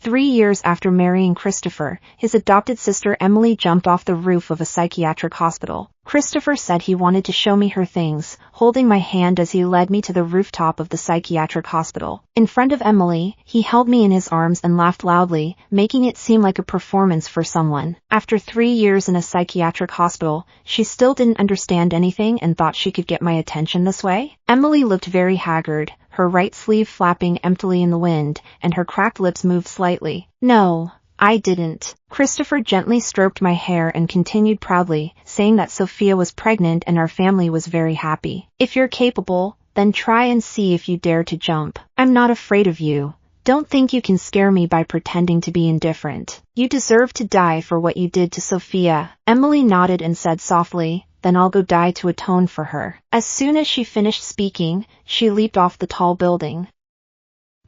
3 years after marrying Christopher, his adopted sister Emily jumped off the roof of a psychiatric hospital. Christopher said he wanted to show me her things, holding my hand as he led me to the rooftop of the psychiatric hospital. In front of Emily, he held me in his arms and laughed loudly, making it seem like a performance for someone. After 3 years in a psychiatric hospital, she still didn't understand anything and thought she could get my attention this way? Emily looked very haggard, her right sleeve flapping emptily in the wind, and her cracked lips moved slightly. No, I didn't. Christopher gently stroked my hair and continued proudly, saying that Sophia was pregnant and our family was very happy. If you're capable, then try and see if you dare to jump. I'm not afraid of you. Don't think you can scare me by pretending to be indifferent. You deserve to die for what you did to Sophia. Emily nodded and said softly, then I'll go die to atone for her. As soon as she finished speaking, she leaped off the tall building.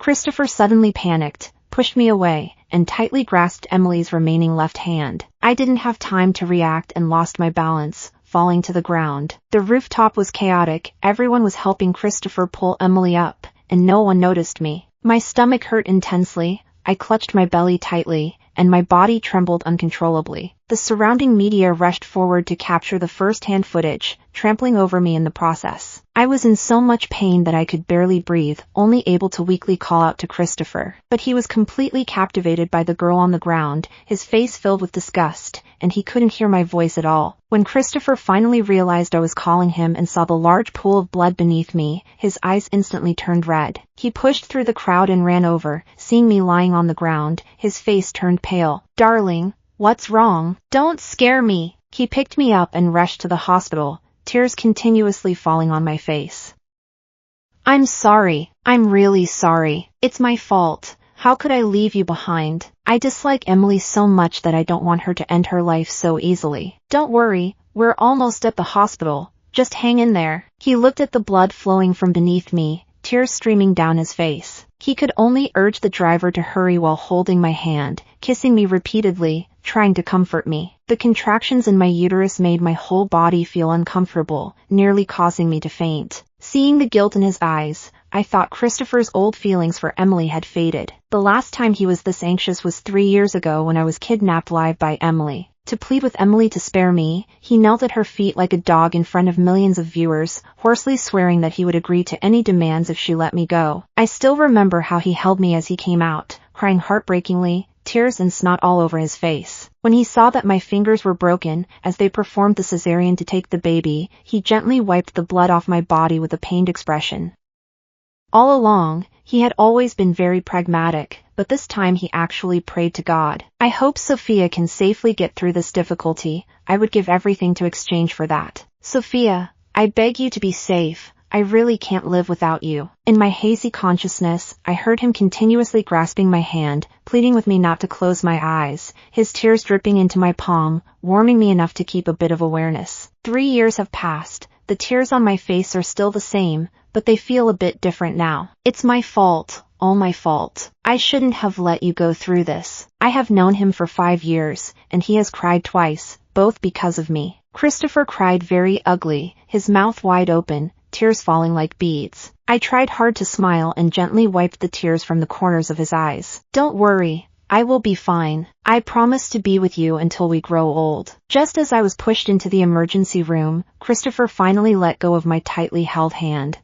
Christopher suddenly panicked, pushed me away, and tightly grasped Emily's remaining left hand. I didn't have time to react and lost my balance, falling to the ground. The rooftop was chaotic, everyone was helping Christopher pull Emily up, and no one noticed me. My stomach hurt intensely, I clutched my belly tightly, and my body trembled uncontrollably. The surrounding media rushed forward to capture the first-hand footage, trampling over me in the process. I was in so much pain that I could barely breathe, only able to weakly call out to Christopher. But he was completely captivated by the girl on the ground, his face filled with disgust, and he couldn't hear my voice at all. When Christopher finally realized I was calling him and saw the large pool of blood beneath me, his eyes instantly turned red. He pushed through the crowd and ran over, seeing me lying on the ground, his face turned pale. Darling, what's wrong? Don't scare me. He picked me up and rushed to the hospital, tears continuously falling on my face. I'm sorry. I'm really sorry. It's my fault. How could I leave you behind? I dislike Emily so much that I don't want her to end her life so easily. Don't worry, we're almost at the hospital. Just hang in there. He looked at the blood flowing from beneath me, tears streaming down his face. He could only urge the driver to hurry while holding my hand, kissing me repeatedly, trying to comfort me. The contractions in my uterus made my whole body feel uncomfortable, nearly causing me to faint. Seeing the guilt in his eyes, I thought Christopher's old feelings for Emily had faded. The last time he was this anxious was 3 years ago when I was kidnapped live by Emily. To plead with Emily to spare me, he knelt at her feet like a dog in front of millions of viewers, hoarsely swearing that he would agree to any demands if she let me go. I still remember how he held me as he came out, crying heartbreakingly, tears and snot all over his face. When he saw that my fingers were broken, as they performed the cesarean to take the baby, he gently wiped the blood off my body with a pained expression. All along, he had always been very pragmatic, but this time he actually prayed to God. I hope Sophia can safely get through this difficulty. I would give everything to exchange for that. Sophia, I beg you to be safe. I really can't live without you. In my hazy consciousness, I heard him continuously grasping my hand, pleading with me not to close my eyes, his tears dripping into my palm, warming me enough to keep a bit of awareness. 3 years have passed. The tears on my face are still the same, but they feel a bit different now. It's my fault, all my fault. I shouldn't have let you go through this. I have known him for 5 years, and he has cried twice, both because of me. Christopher cried very ugly, his mouth wide open, tears falling like beads. I tried hard to smile and gently wiped the tears from the corners of his eyes. Don't worry, I will be fine. I promise to be with you until we grow old. Just as I was pushed into the emergency room, Christopher finally let go of my tightly held hand.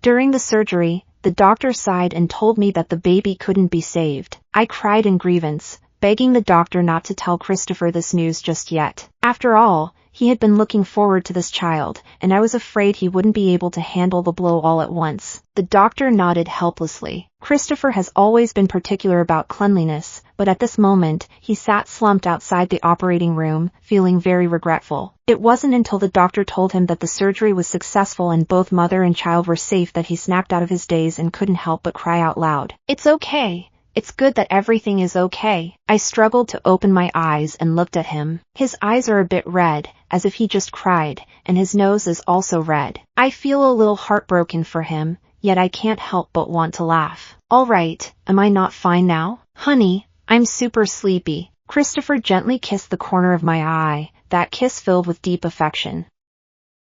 During the surgery, the doctor sighed and told me that the baby couldn't be saved. I cried in grievance, begging the doctor not to tell Christopher this news just yet. After all, he had been looking forward to this child, and I was afraid he wouldn't be able to handle the blow all at once. The doctor nodded helplessly. Christopher has always been particular about cleanliness, but at this moment, he sat slumped outside the operating room, feeling very regretful. It wasn't until the doctor told him that the surgery was successful and both mother and child were safe that he snapped out of his daze and couldn't help but cry out loud. It's okay. It's good that everything is okay. I struggled to open my eyes and looked at him. His eyes are a bit red, as if he just cried, and his nose is also red. I feel a little heartbroken for him, yet I can't help but want to laugh. All right, am I not fine now? Honey, I'm super sleepy. Christopher gently kissed the corner of my eye, that kiss filled with deep affection.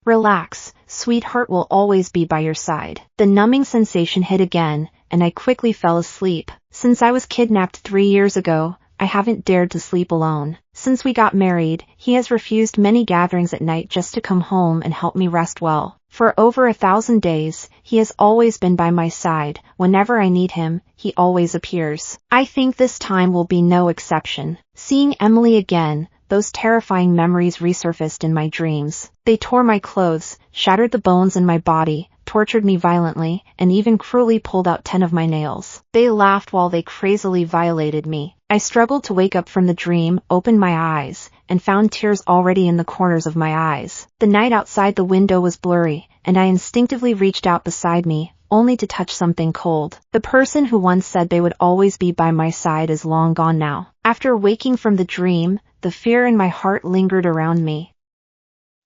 Relax, sweetheart will always be by your side. The numbing sensation hit again, and I quickly fell asleep, Since I was kidnapped 3 years ago, I haven't dared to sleep alone. Since we got married, he has refused many gatherings at night just to come home and help me rest well. For over 1,000 days, he has always been by my side. Whenever I need him, he always appears. I think this time will be no exception. Seeing Emily again, those terrifying memories resurfaced in my dreams. They tore my clothes, shattered the bones in my body, tortured me violently, and even cruelly pulled out 10 of my nails. They laughed while they crazily violated me. I struggled to wake up from the dream, opened my eyes, and found tears already in the corners of my eyes. The night outside the window was blurry, and I instinctively reached out beside me, only to touch something cold. The person who once said they would always be by my side is long gone now. After waking from the dream, the fear in my heart lingered around me.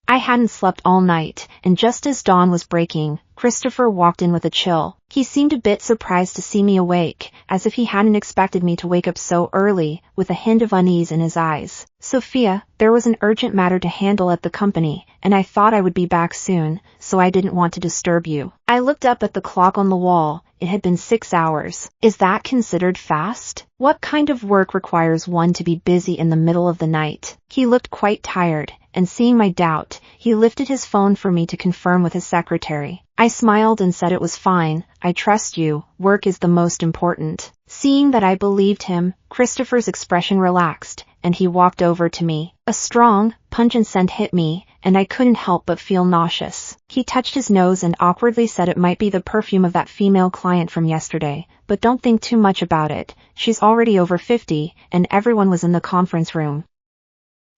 I hadn't slept all night, and just as dawn was breaking, Christopher walked in with a chill. He seemed a bit surprised to see me awake, as if he hadn't expected me to wake up so early, with a hint of unease in his eyes. "Sophia, there was an urgent matter to handle at the company, and I thought I would be back soon, so I didn't want to disturb you." I looked up at the clock on the wall. It had been 6 hours. Is that considered fast? What kind of work requires one to be busy in the middle of the night? He looked quite tired, and seeing my doubt, he lifted his phone for me to confirm with his secretary. I smiled and said it was fine. "I trust you. Work is the most important." Seeing that I believed him, Christopher's expression relaxed, and he walked over to me. A strong, pungent scent hit me, and I couldn't help but feel nauseous. He touched his nose and awkwardly said it might be the perfume of that female client from yesterday, but don't think too much about it. She's already over 50, and everyone was in the conference room.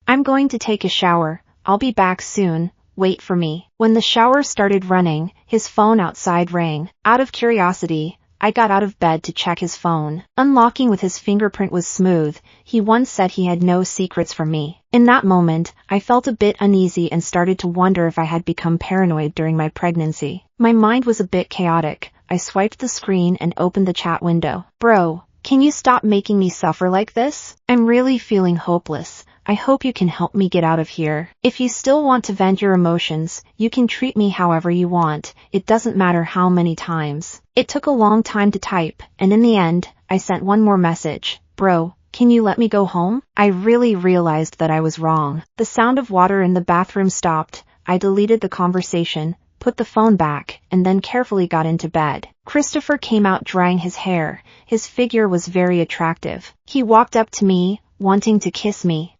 "I'm going to take a shower. I'll be back soon. Wait for me." When the shower started running, his phone outside rang. Out of curiosity, I got out of bed to check his phone. Unlocking with his fingerprint was smooth. He once said he had no secrets from me. In that moment, I felt a bit uneasy and started to wonder if I had become paranoid during my pregnancy. My mind was a bit chaotic. I swiped the screen and opened the chat window. "Bro, can you stop making me suffer like this? I'm really feeling hopeless. I hope you can help me get out of here. If you still want to vent your emotions, you can treat me however you want. It doesn't matter how many times." It took a long time to type, and in the end, I sent one more message. "Bro, can you let me go home?" I really realized that I was wrong. The sound of water in the bathroom stopped. I deleted the conversation, put the phone back, and then carefully got into bed. Christopher came out drying his hair. His figure was very attractive. He walked up to me, wanting to kiss me.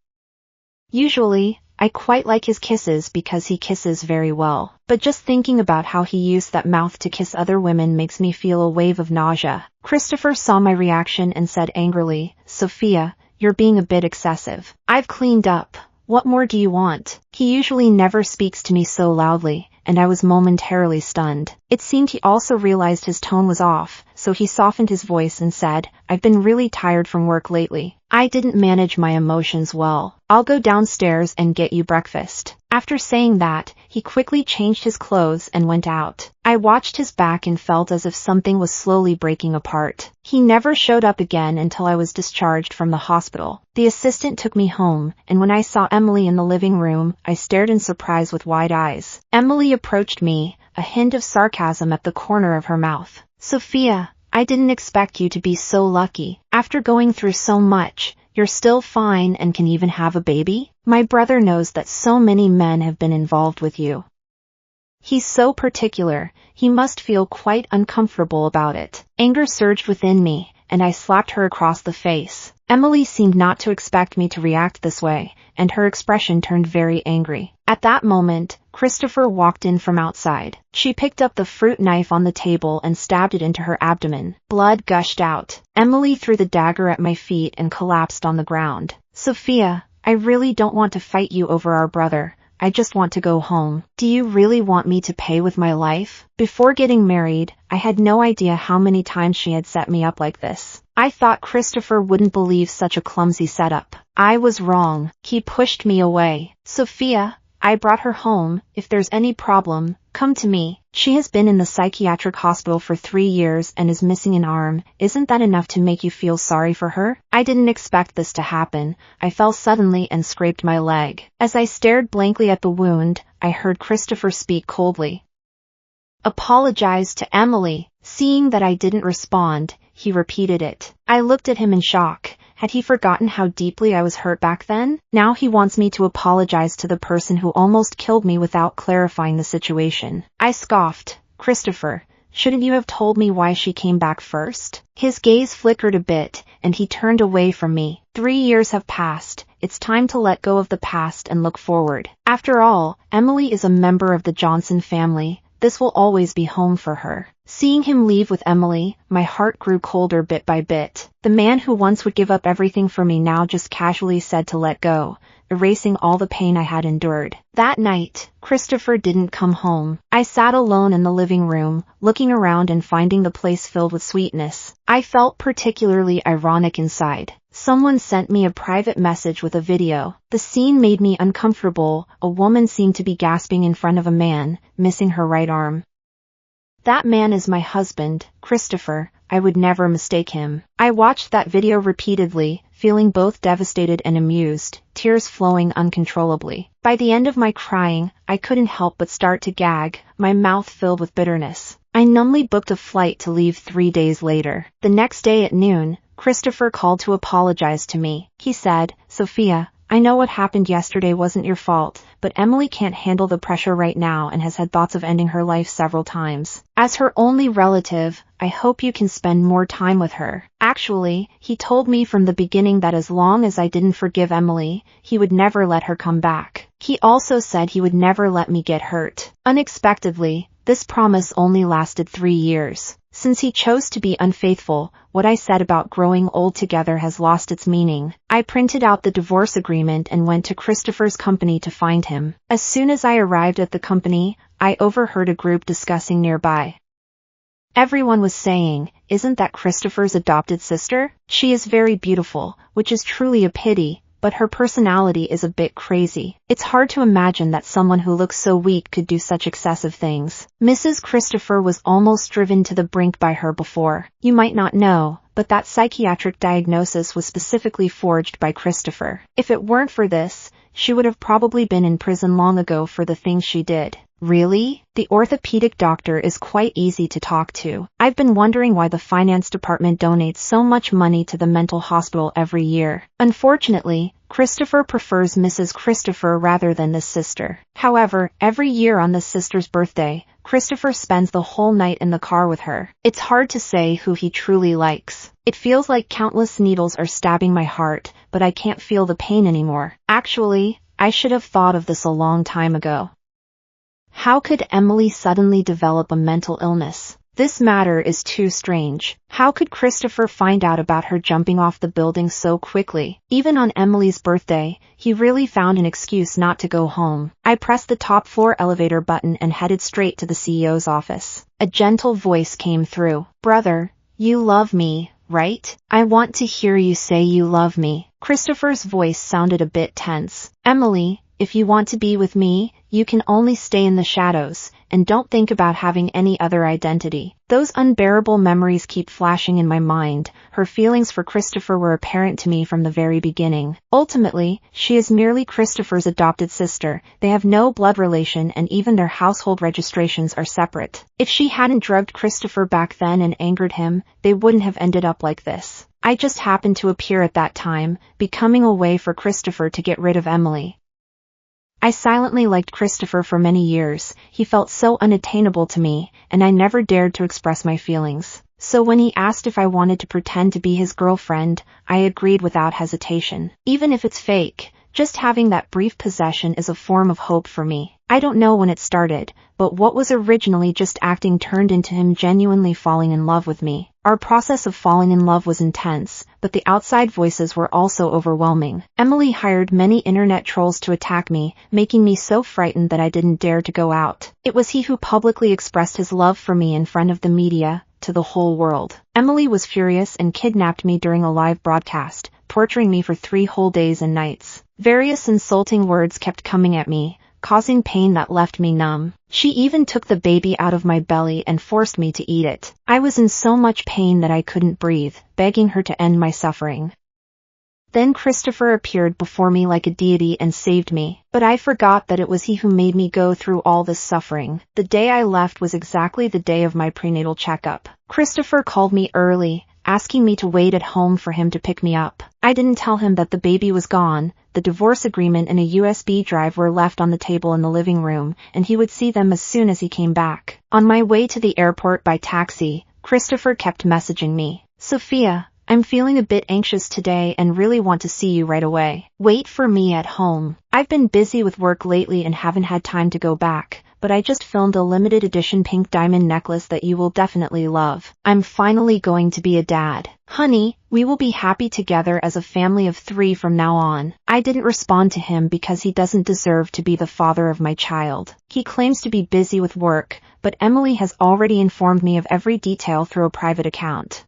Usually, I quite like his kisses because he kisses very well. But just thinking about how he used that mouth to kiss other women makes me feel a wave of nausea. Christopher saw my reaction and said angrily, "Sophia, you're being a bit excessive. I've cleaned up. What more do you want?" He usually never speaks to me so loudly, and I was momentarily stunned. It seemed he also realized his tone was off, so he softened his voice and said, "I've been really tired from work lately. I didn't manage my emotions well. I'll go downstairs and get you breakfast." After saying that, he quickly changed his clothes and went out. I watched his back and felt as if something was slowly breaking apart. He never showed up again until I was discharged from the hospital. The assistant took me home, and when I saw Emily in the living room, I stared in surprise with wide eyes. Emily approached me, a hint of sarcasm at the corner of her mouth. "Sophia, I didn't expect you to be so lucky. After going through so much, you're still fine and can even have a baby? My brother knows that so many men have been involved with you. He's so particular, he must feel quite uncomfortable about it." Anger surged within me, and I slapped her across the face. Emily seemed not to expect me to react this way, and her expression turned very angry. At that moment, Christopher walked in from outside. She picked up the fruit knife on the table and stabbed it into her abdomen. Blood gushed out. Emily threw the dagger at my feet and collapsed on the ground. "Sophia, I really don't want to fight you over our brother. I just want to go home. Do you really want me to pay with my life?" Before getting married, I had no idea how many times she had set me up like this. I thought Christopher wouldn't believe such a clumsy setup. I was wrong. He pushed me away. "Sophia, I brought her home. If there's any problem, come to me. She has been in the psychiatric hospital for 3 years and is missing an arm. Isn't that enough to make you feel sorry for her?" I didn't expect this to happen. I fell suddenly and scraped my leg. As I stared blankly at the wound, I heard Christopher speak coldly. "Apologize to Emily." Seeing that I didn't respond, he repeated it. I looked at him in shock. Had he forgotten how deeply I was hurt back then? Now he wants me to apologize to the person who almost killed me without clarifying the situation. I scoffed. Christopher, shouldn't you have told me why she came back first? His gaze flickered a bit, and he turned away from me. 3 years have passed. It's time to let go of the past and look forward. After all, Emily is a member of the Johnson family. This will always be home for her. Seeing him leave with Emily, my heart grew colder bit by bit. The man who once would give up everything for me now just casually said to let go, erasing all the pain I had endured. That night, Christopher didn't come home. I sat alone in the living room, looking around and finding the place filled with sweetness. I felt particularly ironic inside. Someone sent me a private message with a video. The scene made me uncomfortable. A woman seemed to be gasping in front of a man, missing her right arm. That man is my husband, Christopher. I would never mistake him. I watched that video repeatedly, feeling both devastated and amused, tears flowing uncontrollably. By the end of my crying, I couldn't help but start to gag, my mouth filled with bitterness. I numbly booked a flight to leave 3 days later. The next day at noon, Christopher called to apologize to me. He said, "Sophia, I know what happened yesterday wasn't your fault, but Emily can't handle the pressure right now and has had thoughts of ending her life several times. As her only relative, I hope you can spend more time with her." Actually, he told me from the beginning that as long as I didn't forgive Emily, he would never let her come back. He also said he would never let me get hurt. Unexpectedly, this promise only lasted 3 years. Since he chose to be unfaithful, what I said about growing old together has lost its meaning. I printed out the divorce agreement and went to Christopher's company to find him. As soon as I arrived at the company, I overheard a group discussing nearby. Everyone was saying, "Isn't that Christopher's adopted sister? She is very beautiful, which is truly a pity, but her personality is a bit crazy. It's hard to imagine that someone who looks so weak could do such excessive things." Mrs. Christopher was almost driven to the brink by her before. You might not know, but that psychiatric diagnosis was specifically forged by Christopher. If it weren't for this, she would have probably been in prison long ago for the things she did. Really? The orthopedic doctor is quite easy to talk to. I've been wondering why the finance department donates so much money to the mental hospital every year. Unfortunately, Christopher prefers Mrs. Christopher rather than this sister. However, every year on this sister's birthday, Christopher spends the whole night in the car with her. It's hard to say who he truly likes. It feels like countless needles are stabbing my heart, but I can't feel the pain anymore. Actually, I should have thought of this a long time ago. How could Emily suddenly develop a mental illness? This matter is too strange. How could Christopher find out about her jumping off the building so quickly? Even on Emily's birthday, he really found an excuse not to go home. I pressed the top floor elevator button and headed straight to the CEO's office. A gentle voice came through. "Brother, you love me, right? I want to hear you say you love me." Christopher's voice sounded a bit tense. "Emily, if you want to be with me, you can only stay in the shadows, and don't think about having any other identity." Those unbearable memories keep flashing in my mind. Her feelings for Christopher were apparent to me from the very beginning. Ultimately, she is merely Christopher's adopted sister. They have no blood relation and even their household registrations are separate. If she hadn't drugged Christopher back then and angered him, they wouldn't have ended up like this. I just happened to appear at that time, becoming a way for Christopher to get rid of Emily. I silently liked Christopher for many years. He felt so unattainable to me, and I never dared to express my feelings. So when he asked if I wanted to pretend to be his girlfriend, I agreed without hesitation. Even if it's fake, just having that brief possession is a form of hope for me. I don't know when it started, but what was originally just acting turned into him genuinely falling in love with me. Our process of falling in love was intense, but the outside voices were also overwhelming. Emily hired many internet trolls to attack me, making me so frightened that I didn't dare to go out. It was he who publicly expressed his love for me in front of the media, to the whole world. Emily was furious and kidnapped me during a live broadcast, torturing me for 3 whole days and nights. Various insulting words kept coming at me, causing pain that left me numb. She even took the baby out of my belly and forced me to eat it. I was in so much pain that I couldn't breathe, begging her to end my suffering. Then Christopher appeared before me like a deity and saved me, but I forgot that it was he who made me go through all this suffering. The day I left was exactly the day of my prenatal checkup. Christopher called me early, asking me to wait at home for him to pick me up. I didn't tell him that the baby was gone. The divorce agreement and a USB drive were left on the table in the living room, and he would see them as soon as he came back. On my way to the airport by taxi, Christopher kept messaging me. Sophia, I'm feeling a bit anxious today and really want to see you right away. Wait for me at home. I've been busy with work lately and haven't had time to go back, but I just filmed a limited edition pink diamond necklace that you will definitely love. I'm finally going to be a dad. Honey, we will be happy together as a family of 3 from now on. I didn't respond to him because he doesn't deserve to be the father of my child. He claims to be busy with work, but Emily has already informed me of every detail through a private account.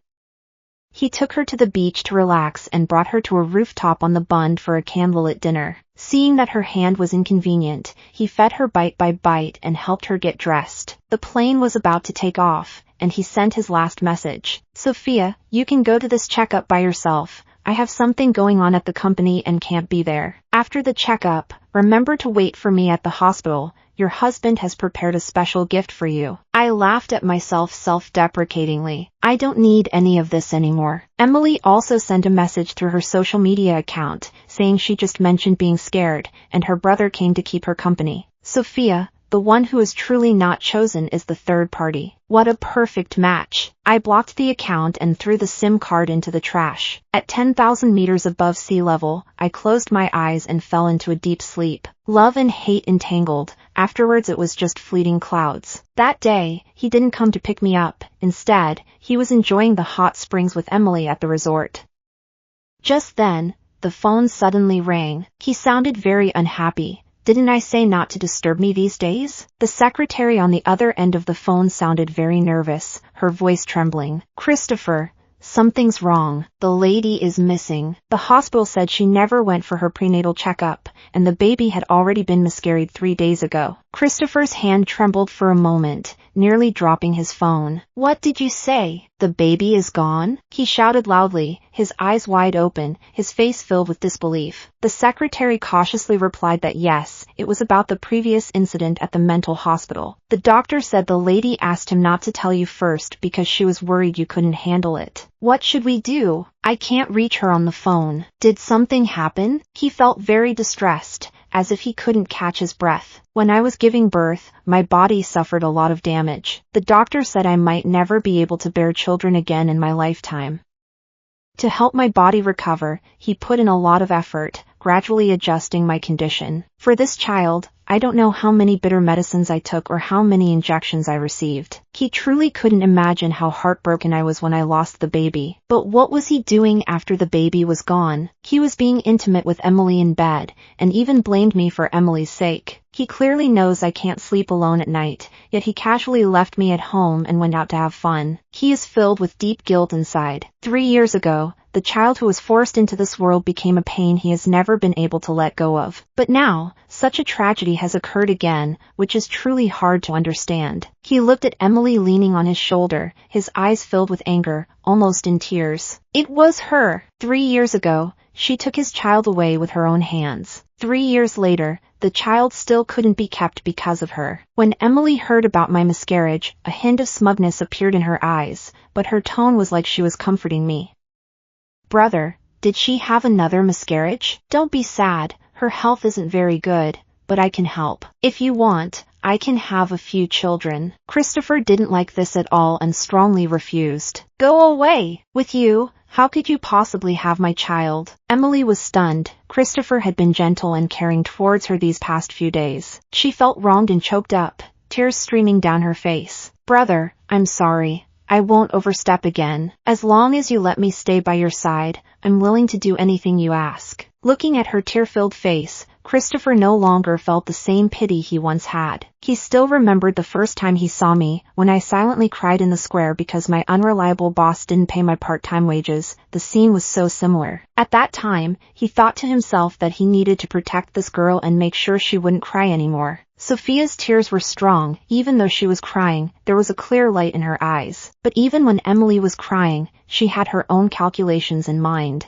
He took her to the beach to relax and brought her to a rooftop on the Bund for a candlelit dinner. Seeing that her hand was inconvenient, he fed her bite by bite and helped her get dressed. The plane was about to take off, and he sent his last message. Sophia, you can go to this checkup by yourself. I have something going on at the company and can't be there. After the checkup, remember to wait for me at the hospital. Your husband has prepared a special gift for you. I laughed at myself self-deprecatingly. I don't need any of this anymore. Emily also sent a message through her social media account, saying she just mentioned being scared, and her brother came to keep her company. Sophia, the one who is truly not chosen is the third party. What a perfect match. I blocked the account and threw the SIM card into the trash. At 10,000 meters above sea level, I closed my eyes and fell into a deep sleep. Love and hate entangled. Afterwards it was just fleeting clouds. That day, he didn't come to pick me up. Instead, he was enjoying the hot springs with Emily at the resort. Just then, the phone suddenly rang. He sounded very unhappy. Didn't I say not to disturb me these days? The secretary on the other end of the phone sounded very nervous, her voice trembling. Christopher, something's wrong. The lady is missing. The hospital said she never went for her prenatal checkup, and the baby had already been miscarried 3 days ago. Christopher's hand trembled for a moment, nearly dropping his phone. What did you say? The baby is gone? He shouted loudly, his eyes wide open, his face filled with disbelief. The secretary cautiously replied that yes, it was about the previous incident at the mental hospital. The doctor said the lady asked him not to tell you first because she was worried you couldn't handle it. What should we do? I can't reach her on the phone. Did something happen? He felt very distressed, as if he couldn't catch his breath. When I was giving birth, my body suffered a lot of damage. The doctor said I might never be able to bear children again in my lifetime. To help my body recover, he put in a lot of effort, gradually adjusting my condition. For this child, I don't know how many bitter medicines I took or how many injections I received. He truly couldn't imagine how heartbroken I was when I lost the baby. But what was he doing after the baby was gone? He was being intimate with Emily in bed, and even blamed me for Emily's sake. He clearly knows I can't sleep alone at night, yet he casually left me at home and went out to have fun. He is filled with deep guilt inside. 3 years ago, the child who was forced into this world became a pain he has never been able to let go of. But now, such a tragedy has occurred again, which is truly hard to understand. He looked at Emily leaning on his shoulder, his eyes filled with anger, almost in tears. It was her. 3 years ago, she took his child away with her own hands. 3 years later, the child still couldn't be kept because of her. When Emily heard about my miscarriage, a hint of smugness appeared in her eyes, but her tone was like she was comforting me. Brother, did she have another miscarriage? Don't be sad, her health isn't very good, but I can help. If you want, I can have a few children. Christopher didn't like this at all and strongly refused. Go away! With you, how could you possibly have my child? Emily was stunned. Christopher had been gentle and caring towards her these past few days. She felt wronged and choked up, tears streaming down her face. Brother, I'm sorry. I won't overstep again. As long as you let me stay by your side, I'm willing to do anything you ask. Looking at her tear-filled face, Christopher no longer felt the same pity he once had. He still remembered the first time he saw me, when I silently cried in the square because my unreliable boss didn't pay my part-time wages. The scene was so similar. At that time, he thought to himself that he needed to protect this girl and make sure she wouldn't cry anymore. Sophia's tears were strong. Even though she was crying, there was a clear light in her eyes. But even when Emily was crying, she had her own calculations in mind.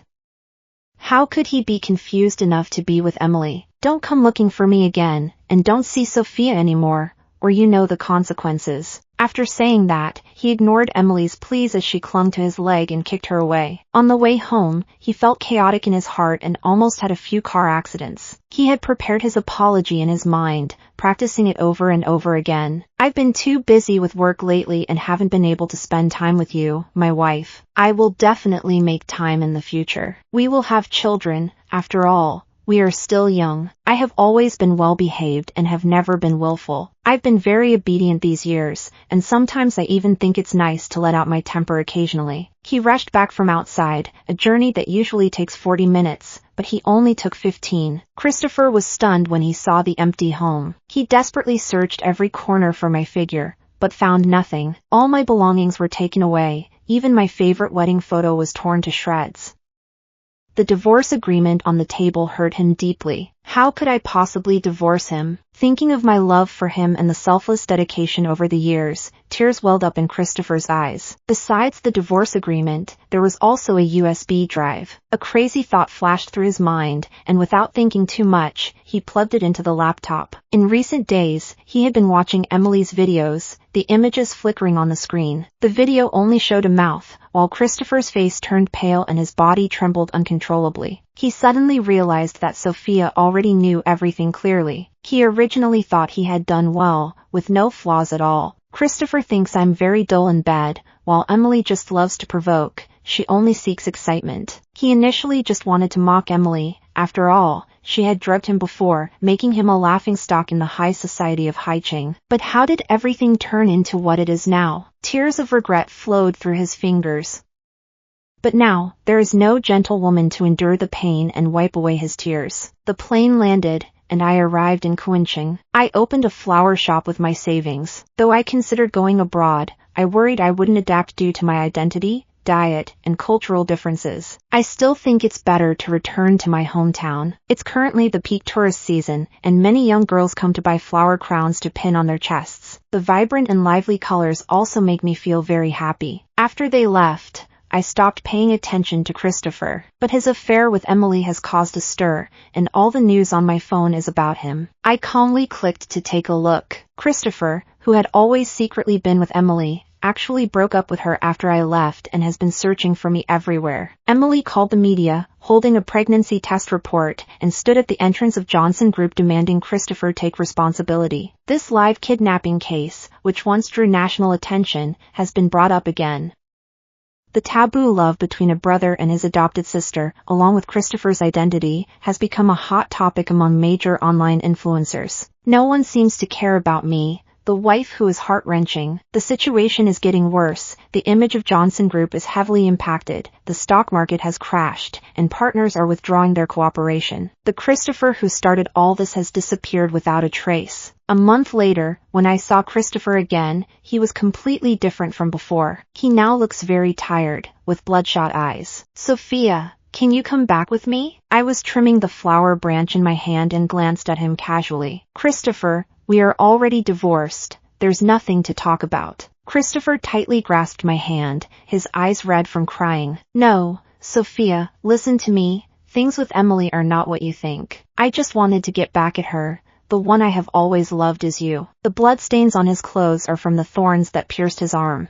How could he be confused enough to be with Emily? Don't come looking for me again, and don't see Sophia anymore, or you know the consequences. After saying that, he ignored Emily's pleas as she clung to his leg and kicked her away. On the way home, he felt chaotic in his heart and almost had a few car accidents. He had prepared his apology in his mind, practicing it over and over again. I've been too busy with work lately and haven't been able to spend time with you, my wife. I will definitely make time in the future. We will have children, after all. We are still young. I have always been well behaved and have never been willful. I've been very obedient these years, and sometimes I even think it's nice to let out my temper occasionally. He rushed back from outside, a journey that usually takes 40 minutes, but he only took 15. Christopher was stunned when he saw the empty home. He desperately searched every corner for my figure, but found nothing. All my belongings were taken away. Even my favorite wedding photo was torn to shreds. The divorce agreement on the table hurt him deeply. How could I possibly divorce him? Thinking of my love for him and the selfless dedication over the years, tears welled up in Christopher's eyes. Besides the divorce agreement, there was also a USB drive. A crazy thought flashed through his mind, and without thinking too much, he plugged it into the laptop. In recent days, he had been watching Emily's videos, the images flickering on the screen. The video only showed a mouth, while Christopher's face turned pale and his body trembled uncontrollably. He suddenly realized that Sophia already knew everything clearly. He originally thought he had done well, with no flaws at all. Christopher thinks I'm very dull and bad, while Emily just loves to provoke. She only seeks excitement. He initially just wanted to mock Emily. After all, she had drugged him before, making him a laughingstock in the high society of Haicheng. But how did everything turn into what it is now? Tears of regret flowed through his fingers. But now, there is no gentle woman to endure the pain and wipe away his tears. The plane landed, and I arrived in Kuancheng. I opened a flower shop with my savings. Though I considered going abroad, I worried I wouldn't adapt due to my identity, diet, and cultural differences. I still think it's better to return to my hometown. It's currently the peak tourist season, and many young girls come to buy flower crowns to pin on their chests. The vibrant and lively colors also make me feel very happy. After they left, I stopped paying attention to Christopher, but his affair with Emily has caused a stir, and all the news on my phone is about him. I calmly clicked to take a look. Christopher, who had always secretly been with Emily, actually broke up with her after I left and has been searching for me everywhere. Emily called the media, holding a pregnancy test report, and stood at the entrance of Johnson Group demanding Christopher take responsibility. This live kidnapping case, which once drew national attention, has been brought up again. The taboo love between a brother and his adopted sister, along with Christopher's identity, has become a hot topic among major online influencers. No one seems to care about me, the wife who is heart-wrenching. The situation is getting worse. The image of Johnson Group is heavily impacted. The stock market has crashed, and partners are withdrawing their cooperation. The Christopher who started all this has disappeared without a trace. A month later, when I saw Christopher again, he was completely different from before. He now looks very tired, with bloodshot eyes. Sophia, can you come back with me? I was trimming the flower branch in my hand and glanced at him casually. Christopher, we are already divorced. There's nothing to talk about. Christopher tightly grasped my hand, his eyes red from crying. No, Sophia, listen to me. Things with Emily are not what you think. I just wanted to get back at her. The one I have always loved is you. The bloodstains on his clothes are from the thorns that pierced his arm.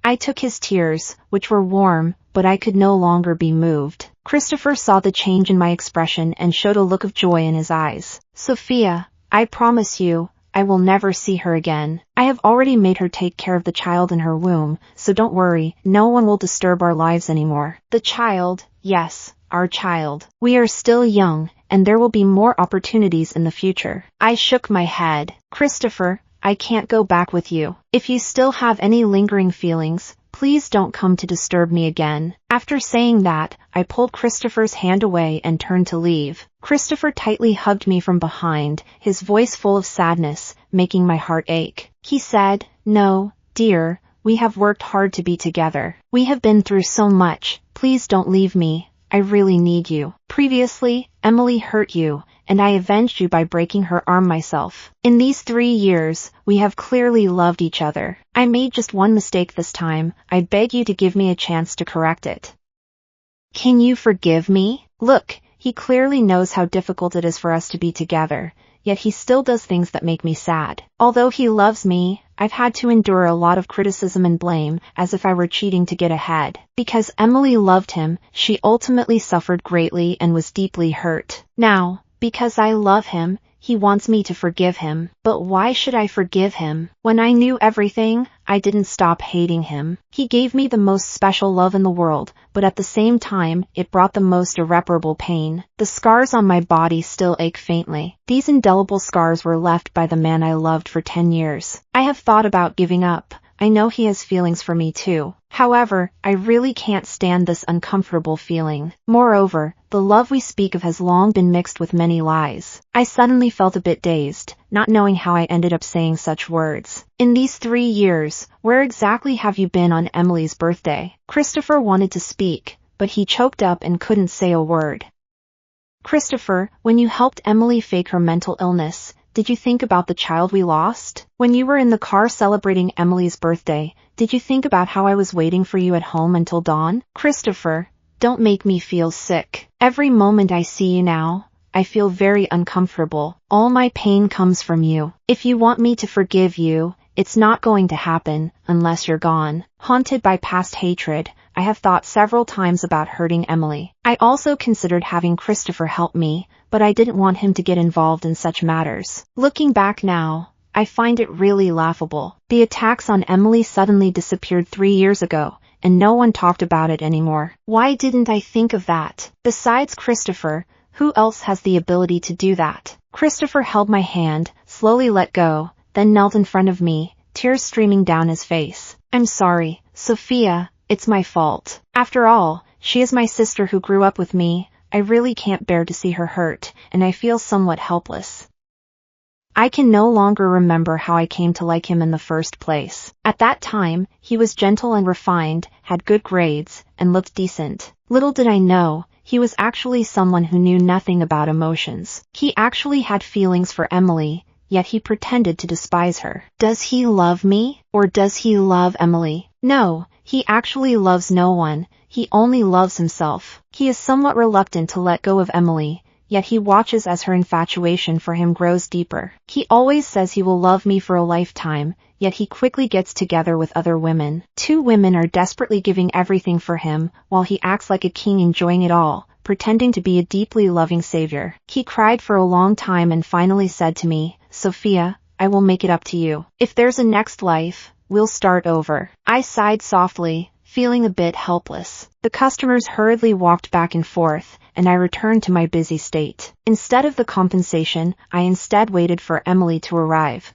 I took his tears, which were warm, but I could no longer be moved. Christopher saw the change in my expression and showed a look of joy in his eyes. Sophia, I promise you, I will never see her again. I have already made her take care of the child in her womb, so don't worry, no one will disturb our lives anymore. The child, yes, our child. We are still young, and there will be more opportunities in the future. I shook my head. Christopher, I can't go back with you. If you still have any lingering feelings, please don't come to disturb me again. After saying that, I pulled Christopher's hand away and turned to leave. Christopher tightly hugged me from behind, his voice full of sadness, making my heart ache. He said, "No, dear, we have worked hard to be together. We have been through so much. Please don't leave me. I really need you. Previously, Emily hurt you, and I avenged you by breaking her arm myself. In these 3 years, we have clearly loved each other. I made just one mistake this time. I beg you to give me a chance to correct it. Can you forgive me? Look, he clearly knows how difficult it is for us to be together. yet he still does things that make me sad. Although he loves me, I've had to endure a lot of criticism and blame, as if I were cheating to get ahead. Because Emily loved him, she ultimately suffered greatly and was deeply hurt. Now, because I love him, he wants me to forgive him. But why should I forgive him? When I knew everything, I didn't stop hating him. He gave me the most special love in the world, but at the same time, it brought the most irreparable pain. The scars on my body still ache faintly. These indelible scars were left by the man I loved for 10 years. I have thought about giving up. I know he has feelings for me too. However, I really can't stand this uncomfortable feeling. Moreover, the love we speak of has long been mixed with many lies. I suddenly felt a bit dazed, not knowing how I ended up saying such words. In these 3 years, where exactly have you been on Emily's birthday? Christopher wanted to speak, but he choked up and couldn't say a word. Christopher, when you helped Emily fake her mental illness, did you think about the child we lost? When you were in the car celebrating Emily's birthday, did you think about how I was waiting for you at home until dawn? Christopher, don't make me feel sick. Every moment I see you now, I feel very uncomfortable. All my pain comes from you. If you want me to forgive you, it's not going to happen unless you're gone. Haunted by past hatred, I have thought several times about hurting Emily. I also considered having Christopher help me, but I didn't want him to get involved in such matters. Looking back now, I find it really laughable. The attacks on Emily suddenly disappeared 3 years ago, and no one talked about it anymore. Why didn't I think of that? Besides Christopher, who else has the ability to do that? Christopher held my hand, slowly let go, then knelt in front of me, tears streaming down his face. I'm sorry, Sophia, it's my fault. After all, she is my sister who grew up with me. I really can't bear to see her hurt, and I feel somewhat helpless. I can no longer remember how I came to like him in the first place. At that time, he was gentle and refined, had good grades, and looked decent. Little did I know, he was actually someone who knew nothing about emotions. He actually had feelings for Emily, yet he pretended to despise her. Does he love me, or does he love Emily? No, he actually loves no one. He only loves himself. He is somewhat reluctant to let go of Emily, yet he watches as her infatuation for him grows deeper. He always says he will love me for a lifetime, yet he quickly gets together with other women. 2 women are desperately giving everything for him, while he acts like a king enjoying it all, pretending to be a deeply loving savior. He cried for a long time and finally said to me, Sophia, I will make it up to you. If there's a next life, we'll start over. I sighed softly, feeling a bit helpless. The customers hurriedly walked back and forth, and I returned to my busy state. Instead of the compensation, I instead waited for Emily to arrive.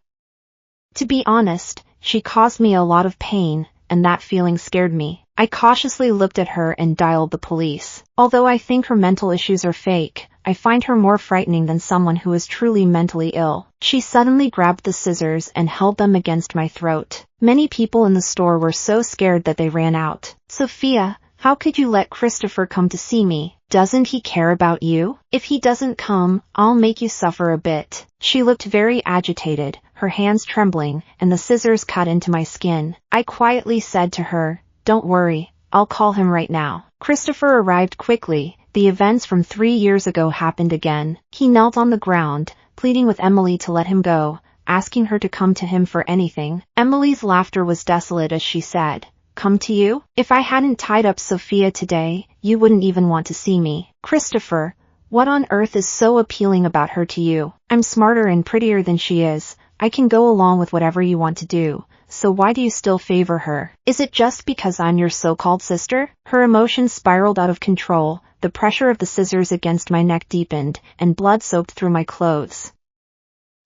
To be honest, she caused me a lot of pain, and that feeling scared me. I cautiously looked at her and dialed the police. Although I think her mental issues are fake, I find her more frightening than someone who is truly mentally ill. She suddenly grabbed the scissors and held them against my throat. Many people in the store were so scared that they ran out. Sophia, how could you let Christopher come to see me? Doesn't he care about you? If he doesn't come, I'll make you suffer a bit. She looked very agitated, her hands trembling, and the scissors cut into my skin. I quietly said to her, Don't worry, I'll call him right now. Christopher arrived quickly. The events from 3 years ago happened again. He knelt on the ground, pleading with Emily to let him go, asking her to come to him for anything. Emily's laughter was desolate as she said, Come to you? If I hadn't tied up Sophia today, you wouldn't even want to see me. Christopher, what on earth is so appealing about her to you? I'm smarter and prettier than she is. I can go along with whatever you want to do. So why do you still favor her? Is it just because I'm your so-called sister? Her emotions spiraled out of control. The pressure of the scissors against my neck deepened, and blood soaked through my clothes.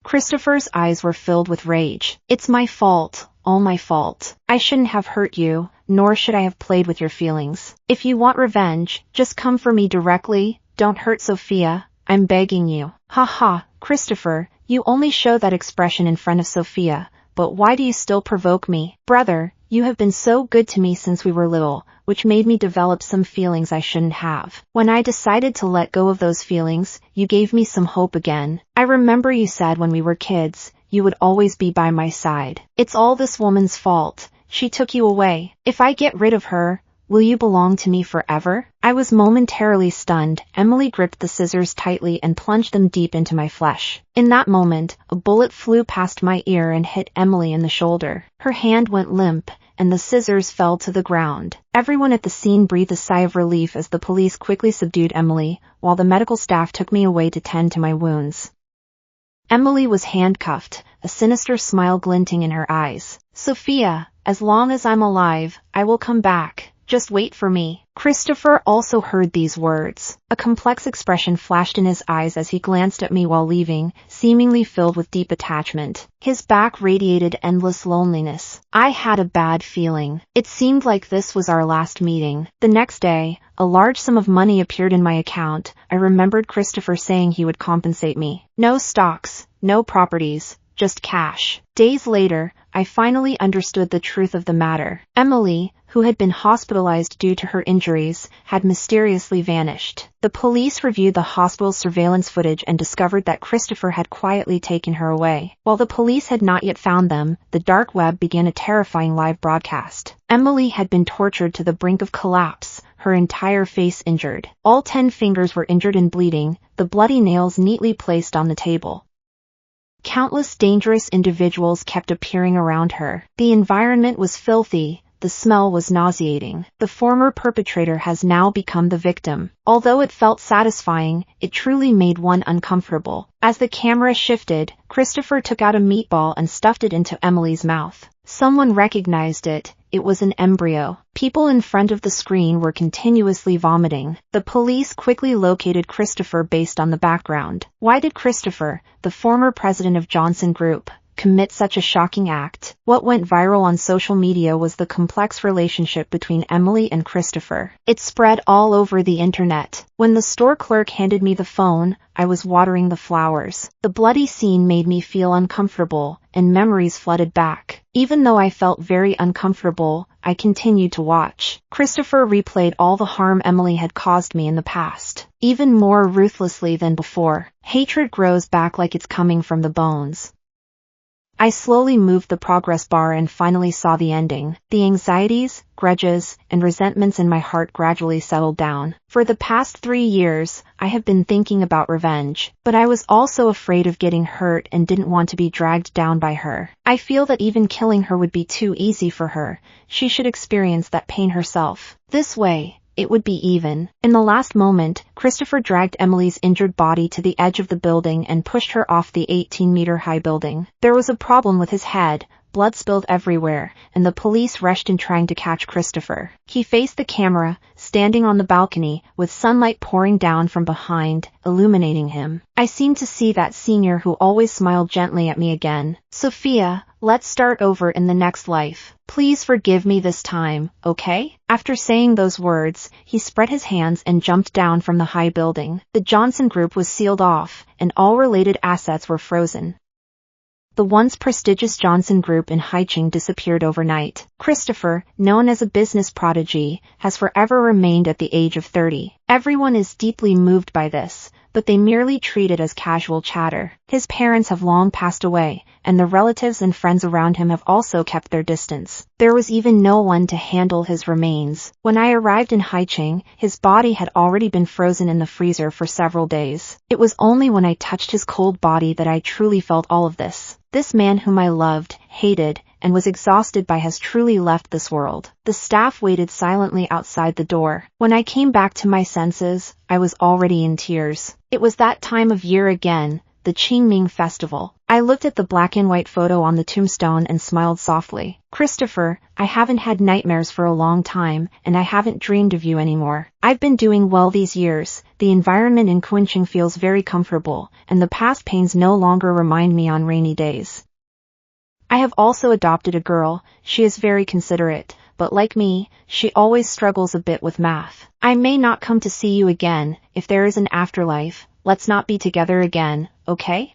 Christopher's eyes were filled with rage. It's my fault, all my fault. I shouldn't have hurt you, nor should I have played with your feelings. If you want revenge, just come for me directly. Don't hurt Sophia. I'm begging you. Ha ha, Christopher, you only show that expression in front of Sophia. But why do you still provoke me? Brother, you have been so good to me since we were little, which made me develop some feelings I shouldn't have. When I decided to let go of those feelings, you gave me some hope again. I remember you said when we were kids, you would always be by my side. It's all this woman's fault. She took you away. If I get rid of her, Will you belong to me forever? I was momentarily stunned. Emily gripped the scissors tightly and plunged them deep into my flesh. In that moment, a bullet flew past my ear and hit Emily in the shoulder. Her hand went limp, and the scissors fell to the ground. Everyone at the scene breathed a sigh of relief as the police quickly subdued Emily, while the medical staff took me away to tend to my wounds. Emily was handcuffed, a sinister smile glinting in her eyes. Sophia, as long as I'm alive, I will come back. Just wait for me. Christopher also heard these words. A complex expression flashed in his eyes as he glanced at me while leaving, seemingly filled with deep attachment. His back radiated endless loneliness. I had a bad feeling. It seemed like this was our last meeting. The next day, a large sum of money appeared in my account. I remembered Christopher saying he would compensate me. No stocks, no properties, just cash. Days later, I finally understood the truth of the matter. Emily, who had been hospitalized due to her injuries, had mysteriously vanished. The police reviewed the hospital's surveillance footage and discovered that Christopher had quietly taken her away. While the police had not yet found them, the dark web began a terrifying live broadcast. Emily had been tortured to the brink of collapse, her entire face injured. All 10 fingers were injured and bleeding, the bloody nails neatly placed on the table. Countless dangerous individuals kept appearing around her. The environment was filthy. The smell was nauseating. The former perpetrator has now become the victim. Although it felt satisfying, it truly made one uncomfortable. As the camera shifted, Christopher took out a meatball and stuffed it into Emily's mouth. Someone recognized it. It was an embryo. People in front of the screen were continuously vomiting. The police quickly located Christopher based on the background. Why did Christopher, the former president of Johnson Group, commit such a shocking act? What went viral on social media was the complex relationship between Emily and Christopher. It spread all over the internet. When the store clerk handed me the phone, I was watering the flowers. The bloody scene made me feel uncomfortable, and memories flooded back. Even though I felt very uncomfortable, I continued to watch. Christopher replayed all the harm Emily had caused me in the past, even more ruthlessly than before. Hatred grows back like it's coming from the bones. I slowly moved the progress bar and finally saw the ending. The anxieties, grudges, and resentments in my heart gradually settled down. For the past 3 years, I have been thinking about revenge, but I was also afraid of getting hurt and didn't want to be dragged down by her. I feel that even killing her would be too easy for her. She should experience that pain herself. This way, it would be even. In the last moment, Christopher dragged Emily's injured body to the edge of the building and pushed her off the 18-meter-high building. There was a problem with his head. Blood spilled everywhere, and the police rushed in trying to catch Christopher. He faced the camera, standing on the balcony, with sunlight pouring down from behind, illuminating him. I seemed to see that senior who always smiled gently at me again. Sophia, let's start over in the next life. Please forgive me this time, okay? After saying those words, he spread his hands and jumped down from the high building. The Johnson Group was sealed off, and all related assets were frozen. The once prestigious Johnson Group in Haicheng disappeared overnight. Christopher, known as a business prodigy, has forever remained at the age of 30. Everyone is deeply moved by this, but they merely treat it as casual chatter. His parents have long passed away, and the relatives and friends around him have also kept their distance. There was even no one to handle his remains. When I arrived in Haicheng, his body had already been frozen in the freezer for several days. It was only when I touched his cold body that I truly felt all of this. This man whom I loved, hated, and was exhausted by has truly left this world. The staff waited silently outside the door. When I came back to my senses, I was already in tears. It was that time of year again, the Qingming festival. I looked at the black and white photo on the tombstone and smiled softly. Christopher, I haven't had nightmares for a long time, and I haven't dreamed of you anymore. I've been doing well these years. The environment in Kunching feels very comfortable, and the past pains no longer remind me on rainy days. I have also adopted a girl. She is very considerate, but like me, she always struggles a bit with math. I may not come to see you again. If there is an afterlife, let's not be together again, okay?